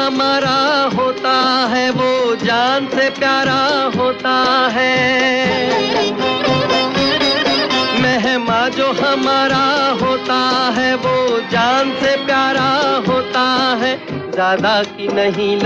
हमारा होता है वो जान से प्यारा होता है। मेहमान जो हमारा होता है वो जान से प्यारा होता है। ज्यादा की नहीं